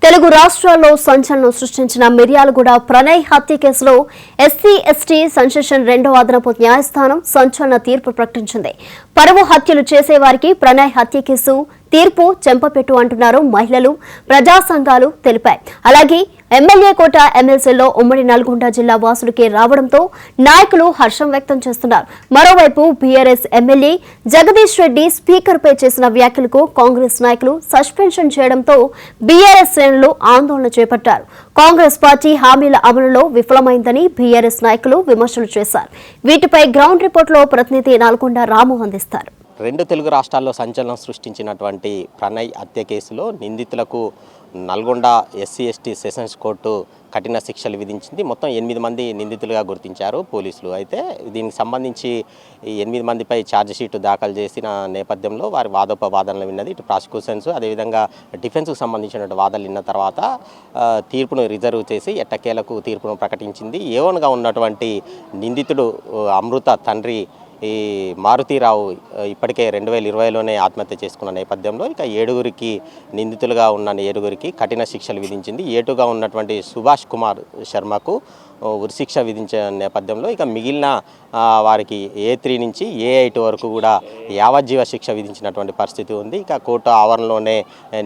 తెలుగు రాష్ట్రాల్లో సంచలనం సృష్టించిన మిర్యాలగూడ ప్రణయ్ హత్య కేసులో ఎస్సీ ఎస్టీ సెన్సేషన్ రెండవ అదనపు న్యాయస్థానం సంచలన తీర్పు ప్రకటించింది. పరువు హత్యలు చేసేవారికి ప్రణయ్ హత్య కేసు తీర్పు చెంపపెట్టు అంటున్నారు మహిళలు, ప్రజా సంఘాలు తెలిపాయి. అలాగే ఎమ్మెల్యే కోట ఎమ్మెల్సీలో ఉమ్మడి నల్గొండ జిల్లా వాసులకే రావడంతో నాయకులు హర్షం వ్యక్తం చేస్తున్నారు. మరోవైపు BRS MLA Jagadish Reddy speaker పై చేసిన వ్యాఖ్యలకు కాంగ్రెస్ నాయకులు సస్పెన్షన్ చేయడంతో బీఆర్ఎస్ శ్రేణులు ఆందోళన చేపట్టారు. కాంగ్రెస్ పార్టీ హామీల అమలులో విఫలమైందని బీఆర్ఎస్ నాయకులు విమర్శలు చేశారు. వీటిపై గ్రౌండ్ రిపోర్టులో ప్రతినిధి నల్గొండ రాము అందిస్తారు. రెండు తెలుగు రాష్ట్రాల్లో సంచలనం సృష్టించినటువంటి ప్రణయ్ హత్య కేసులో నిందితులకు Nalgonda SC ST sessions court కఠిన శిక్షలు విధించింది. మొత్తం 8 మంది నిందితులుగా గుర్తించారు పోలీసులు. అయితే దీనికి సంబంధించి ఈ 8 మందిపై ఛార్జ్షీట్ దాఖలు చేసిన నేపథ్యంలో వారి వాదోపవాదనలు విన్నది. ఇటు ప్రాసిక్యూషన్స్ అదేవిధంగా డిఫెన్స్కు సంబంధించిన వాదనలు విన్న తర్వాత తీర్పును రిజర్వ్ చేసి ఎట్టకేలకు తీర్పును ప్రకటించింది. ఏవన్గా ఉన్నటువంటి నిందితుడు అమృత తండ్రి ఈ మారుతీరావు ఇప్పటికే 2020లోనే ఆత్మహత్య చేసుకున్న నేపథ్యంలో ఇక 7గురికి నిందితులుగా ఉన్న 7గురికి కఠిన శిక్షలు విధించింది. ఏటుగా ఉన్నటువంటి సుభాష్ కుమార్ శర్మకు ఉరిశిక్ష విధించే నేపథ్యంలో ఇక మిగిలిన వారికి A3 నుంచి A8 వరకు కూడా యావజ్జీవ శిక్ష విధించినటువంటి పరిస్థితి ఉంది. ఇక కోర్టు ఆవరణలోనే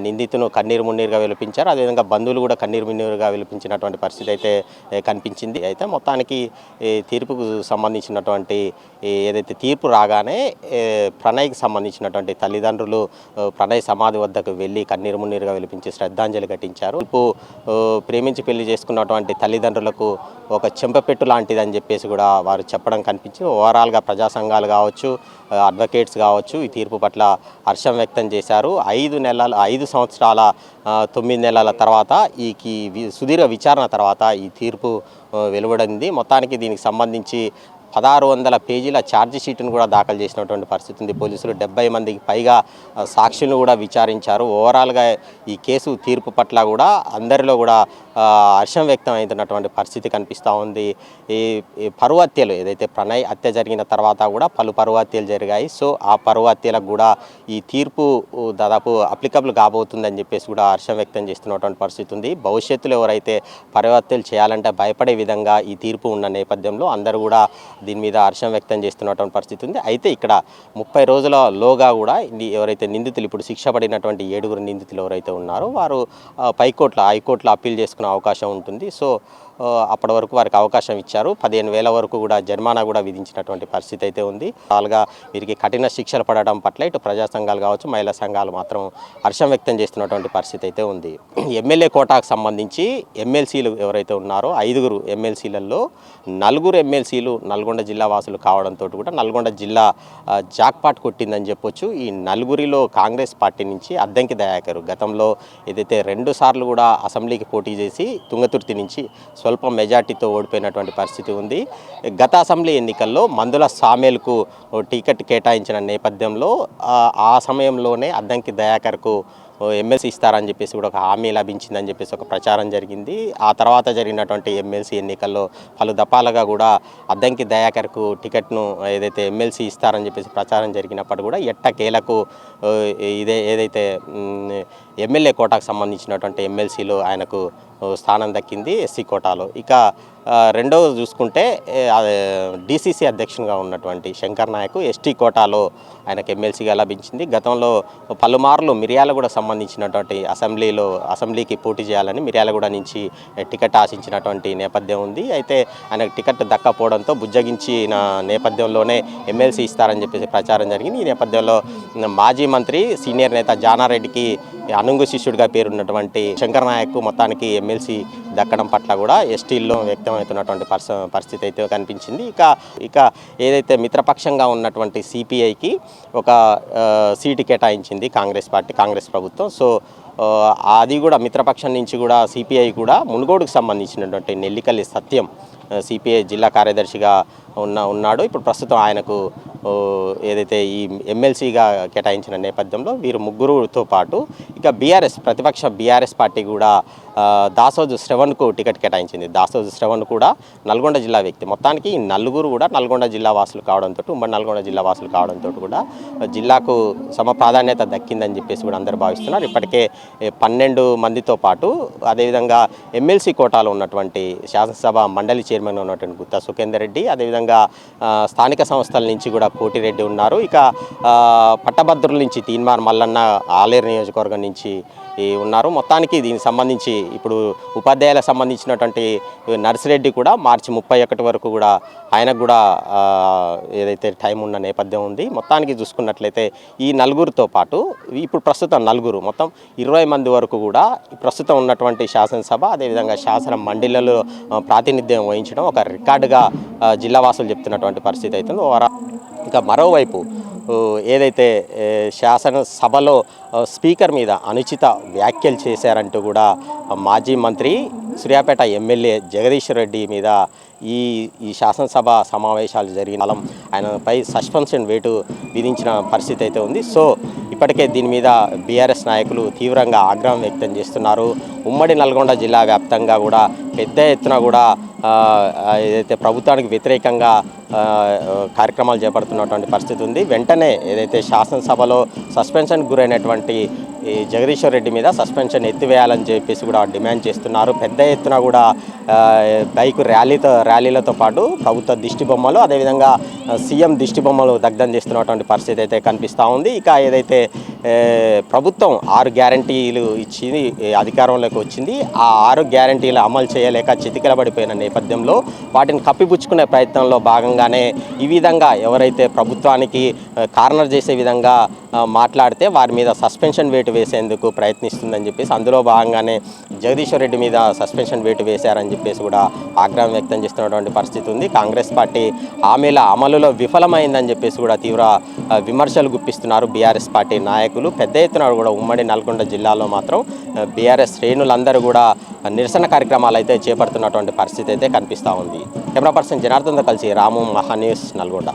నిందితును కన్నీరు మున్నీరుగా విలిపించారు. అదేవిధంగా బంధువులు కూడా కన్నీరు మున్నీరుగా విలిపించినటువంటి పరిస్థితి అయితే కనిపించింది. అయితే మొత్తానికి తీర్పుకు సంబంధించినటువంటి ఏదైతే తీర్పు రాగానే ప్రణయ్కి సంబంధించినటువంటి తల్లిదండ్రులు ప్రణయ్ సమాధి వద్దకు వెళ్ళి కన్నీరు మున్నీరుగా విలిపించి శ్రద్ధాంజలి ఘటించారు. ప్రేమించి పెళ్లి చేసుకున్నటువంటి తల్లిదండ్రులకు ఒక చెంపపెట్టు లాంటిదని చెప్పేసి కూడా వారు చెప్పడం కనిపించి ఓవరాల్గా ప్రజా సంఘాలు కావచ్చు, అడ్వకేట్స్ కావచ్చు ఈ తీర్పు పట్ల హర్షం వ్యక్తం చేశారు. 5 సంవత్సరాల 9 నెలల తర్వాత ఈ సుదీర్ఘ విచారణ తర్వాత ఈ తీర్పు వెలువడింది. మొత్తానికి దీనికి సంబంధించి 1600 పేజీల ఛార్జ్ షీట్ను కూడా దాఖలు చేసినటువంటి పరిస్థితి ఉంది. పోలీసులు 70 మందికి పైగా సాక్షులను కూడా విచారించారు. ఓవరాల్గా ఈ కేసు తీర్పు పట్ల కూడా అందరిలో కూడా హర్షం వ్యక్తం అవుతున్నటువంటి పరిస్థితి కనిపిస్తూ ఉంది. ఈ పరువు హత్యలు ఏదైతే ప్రణయ్ హత్య జరిగిన తర్వాత కూడా పలు పరువు హత్యలు జరిగాయి. సో ఆ పరువు హత్యలకు కూడా ఈ తీర్పు దాదాపు అప్లికబుల్ కాబోతుందని చెప్పేసి కూడా హర్షం వ్యక్తం చేస్తున్నటువంటి పరిస్థితి ఉంది. భవిష్యత్తులో ఎవరైతే పరువు హత్యలు చేయాలంటే భయపడే విధంగా ఈ తీర్పు ఉన్న నేపథ్యంలో అందరూ కూడా దీని మీద హర్షం వ్యక్తం చేస్తున్నటువంటి పరిస్థితి ఉంది. అయితే ఇక్కడ 30 రోజులలోగా కూడా ఎవరైతే నిందితులు ఇప్పుడు శిక్ష పడినటువంటి 7గురు నిందితులు ఎవరైతే ఉన్నారో వారు హైకోర్టులో అప్పీల్ చేసుకునే అవకాశం ఉంటుంది. సో అప్పటి వరకు వారికి అవకాశం ఇచ్చారు. 15,000 వరకు కూడా జరిమానా కూడా విధించినటువంటి పరిస్థితి అయితే ఉంది. అలాగా వీరికి కఠిన శిక్షలు పడడం పట్ల ఇటు ప్రజా సంఘాలు కావచ్చు, మహిళా సంఘాలు మాత్రం హర్షం వ్యక్తం చేస్తున్నటువంటి పరిస్థితి అయితే ఉంది. ఎమ్మెల్యే కోటాకు సంబంధించి ఎమ్మెల్సీలు ఎవరైతే ఉన్నారో 5గురు ఎమ్మెల్సీలలో 4గురు ఎమ్మెల్సీలు నల్గొండ జిల్లా వాసులు కావడంతో కూడా నల్గొండ జిల్లా జాక్పాట్ కొట్టిందని చెప్పొచ్చు. ఈ 4గురిలో కాంగ్రెస్ పార్టీ నుంచి అద్దంకి దయాకర్ గతంలో ఏదైతే 2 సార్లు కూడా అసెంబ్లీకి పోటీ చేసి తుంగతుర్తి నుంచి స్వల్ప మెజార్టీతో ఓడిపోయినటువంటి పరిస్థితి ఉంది. గత అసెంబ్లీ ఎన్నికల్లో మందుల సామేల్కు టికెట్ కేటాయించిన నేపథ్యంలో ఆ సమయంలోనే అద్దంకి దయాకర్కు ఎమ్మెల్సీ ఇస్తారని చెప్పేసి కూడా ఒక హామీ లభించిందని చెప్పేసి ఒక ప్రచారం జరిగింది. ఆ తర్వాత జరిగినటువంటి ఎమ్మెల్సీ ఎన్నికల్లో పలు దఫాలుగా కూడా అద్దంకి దయాకర్కు టికెట్ను ఏదైతే ఎమ్మెల్సీ ఇస్తారని చెప్పేసి ప్రచారం జరిగినప్పుడు కూడా ఎట్టకేలకు ఏదైతే ఎమ్మెల్యే కోటాకు సంబంధించినటువంటి ఎమ్మెల్సీలో ఆయనకు స్థానం దక్కింది ఎస్సీ కోటాలో. ఇక రెండవది చూసుకుంటే డీసీసీ అధ్యక్షునిగా ఉన్నటువంటి శంకర్ నాయక్ ఎస్టీ కోటాలో ఆయనకు ఎమ్మెల్సీగా లభించింది. గతంలో పలుమార్లు మిర్యాలగూడ సంబంధించినటువంటి అసెంబ్లీకి పోటీ చేయాలని మిర్యాలగూడ నుంచి టికెట్ ఆశించినటువంటి నేపథ్యం ఉంది. అయితే ఆయనకు టికెట్ దక్కపోవడంతో బుజ్జగించిన నేపథ్యంలోనే ఎమ్మెల్సీ ఇస్తారని చెప్పేసి ప్రచారం జరిగింది. ఈ నేపథ్యంలో మాజీ మంత్రి సీనియర్ నేత జానారెడ్డికి అనుంగు శిష్యుడిగా పేరున్నటువంటి శంకర్ నాయక్ మొత్తానికి ఎమ్మెల్సీ దక్కడం పట్ల కూడా ఎస్టీల్లో వ్యక్తమవుతున్నటువంటి పరిస్థితి అయితే కనిపించింది. ఇక ఏదైతే మిత్రపక్షంగా ఉన్నటువంటి సిపిఐకి ఒక సీటు కేటాయించింది కాంగ్రెస్ ప్రభుత్వం. సో అది కూడా మిత్రపక్షం నుంచి కూడా సిపిఐ కూడా మునుగోడుకు సంబంధించినటువంటి నెల్లికల్లి సత్యం సిపిఐ జిల్లా కార్యదర్శిగా ఉన్నాడు. ఇప్పుడు ప్రస్తుతం ఆయనకు ఏదైతే ఈ ఎమ్మెల్సీగా కేటాయించిన నేపథ్యంలో వీరు ముగ్గురుతో పాటు ఇక ప్రతిపక్ష బీఆర్ఎస్ పార్టీ కూడా దాసోజు శ్రవణ్కు టికెట్ కేటాయించింది. దాసోజు శ్రవణ్ కూడా నల్గొండ జిల్లా వ్యక్తి. మొత్తానికి ఈ నలుగురు కూడా నల్గొండ జిల్లా వాసులు కావడంతో, ఉమ్మడి నల్గొండ జిల్లా వాసులు కావడంతో కూడా జిల్లాకు ప్రాధాన్యత దక్కిందని చెప్పేసి కూడా అందరూ భావిస్తున్నారు. ఇప్పటికే 12 మందితో పాటు అదేవిధంగా ఎమ్మెల్సీ కోటాలో ఉన్నటువంటి శాసనసభ మండలి చైర్మన్ ఉన్నటువంటి గుత్తా సుఖేందర్ రెడ్డి, అదేవిధంగా స్థానిక సంస్థల నుంచి కూడా కోటిరెడ్డి ఉన్నారు. ఇక పట్టభద్రుల నుంచి తీన్మార్ మల్లన్న ఆలేరు నియోజకవర్గం నుంచి ఉన్నారు. మొత్తానికి దీనికి సంబంధించి ఇప్పుడు ఉపాధ్యాయులకు సంబంధించినటువంటి నర్సిరెడ్డి కూడా మార్చి 31 వరకు కూడా ఆయనకు కూడా ఏదైతే టైం ఉన్న నేపథ్యం ఉంది. మొత్తానికి చూసుకున్నట్లయితే ఈ నలుగురితో పాటు ఇప్పుడు ప్రస్తుతం మొత్తం 20 మంది వరకు కూడా ప్రస్తుతం ఉన్నటువంటి శాసనసభ అదేవిధంగా శాసన మండలిలో ప్రాతినిధ్యం వహించడం ఒక రికార్డుగా జిల్లా వాసులు చెప్తున్నటువంటి పరిస్థితి అవుతుంది. ఇంకా మరోవైపు ఏదైతే శాసనసభలో స్పీకర్ మీద అనుచిత వ్యాఖ్యలు చేశారంటూ కూడా మాజీ మంత్రి సూర్యాపేట ఎమ్మెల్యే జగదీశ్వర్ రెడ్డి మీద ఈ శాసనసభ సమావేశాలు జరిగిన ఆయనపై సస్పెన్షన్ వేటు విధించిన పరిస్థితి అయితే ఉంది. సో ఇప్పటికే దీని మీద బీఆర్ఎస్ నాయకులు తీవ్రంగా ఆగ్రహం వ్యక్తం చేస్తున్నారు. ఉమ్మడి నల్గొండ జిల్లా వ్యాప్తంగా కూడా పెద్ద ఎత్తున కూడా ఏదైతే ప్రభుత్వానికి వ్యతిరేకంగా కార్యక్రమాలు చేపడుతున్నటువంటి పరిస్థితి ఉంది. వెంటనే ఏదైతే శాసనసభలో సస్పెన్షన్ గురైనటువంటి ఈ జగదీశ్వర్ రెడ్డి మీద సస్పెన్షన్ ఎత్తివేయాలని చెప్పేసి కూడా డిమాండ్ చేస్తున్నారు. పెద్ద ఎత్తున కూడా బైక్ ర్యాలీలతో పాటు ప్రభుత్వ దిష్టి బొమ్మలు అదేవిధంగా సీఎం దిష్టి బొమ్మలు దగ్ధం చేస్తున్నటువంటి పరిస్థితి అయితే కనిపిస్తూ ఉంది. ఇక ఏదైతే ప్రభుత్వం 6 గ్యారంటీలు ఇచ్చి అధికారంలోకి వచ్చింది, ఆ 6 గ్యారంటీలు అమలు చేయలేక చితికిలబడిపోయిన నేపథ్యంలో వాటిని కప్పిపుచ్చుకునే ప్రయత్నంలో భాగంగానే ఈ విధంగా ఎవరైతే ప్రభుత్వానికి కార్నర్ చేసే విధంగా మాట్లాడితే వారి మీద సస్పెన్షన్ వేటు వేసేందుకు ప్రయత్నిస్తుందని చెప్పేసి అందులో భాగంగానే జగదీశ్వర్ రెడ్డి మీద సస్పెన్షన్ వేటు వేశారని చెప్పేసి కూడా ఆగ్రహం వ్యక్తం చేస్తున్నటువంటి పరిస్థితి ఉంది. కాంగ్రెస్ పార్టీ హామీల అమలులో విఫలమైందని చెప్పేసి కూడా తీవ్ర విమర్శలు గుప్పిస్తున్నారు బీఆర్ఎస్ పార్టీ నాయకులు. పెద్ద ఎత్తున కూడా ఉమ్మడి నల్గొండ జిల్లాలో మాత్రం బీఆర్ఎస్ శ్రేణులందరూ కూడా నిరసన కార్యక్రమాలు అయితే చేపడుతున్నటువంటి పరిస్థితి అయితే కనిపిస్తూ ఉంది. కెమెరా పర్సన్ జనార్దన్తో కలిసి రాము, మహా న్యూస్, నల్గొండ.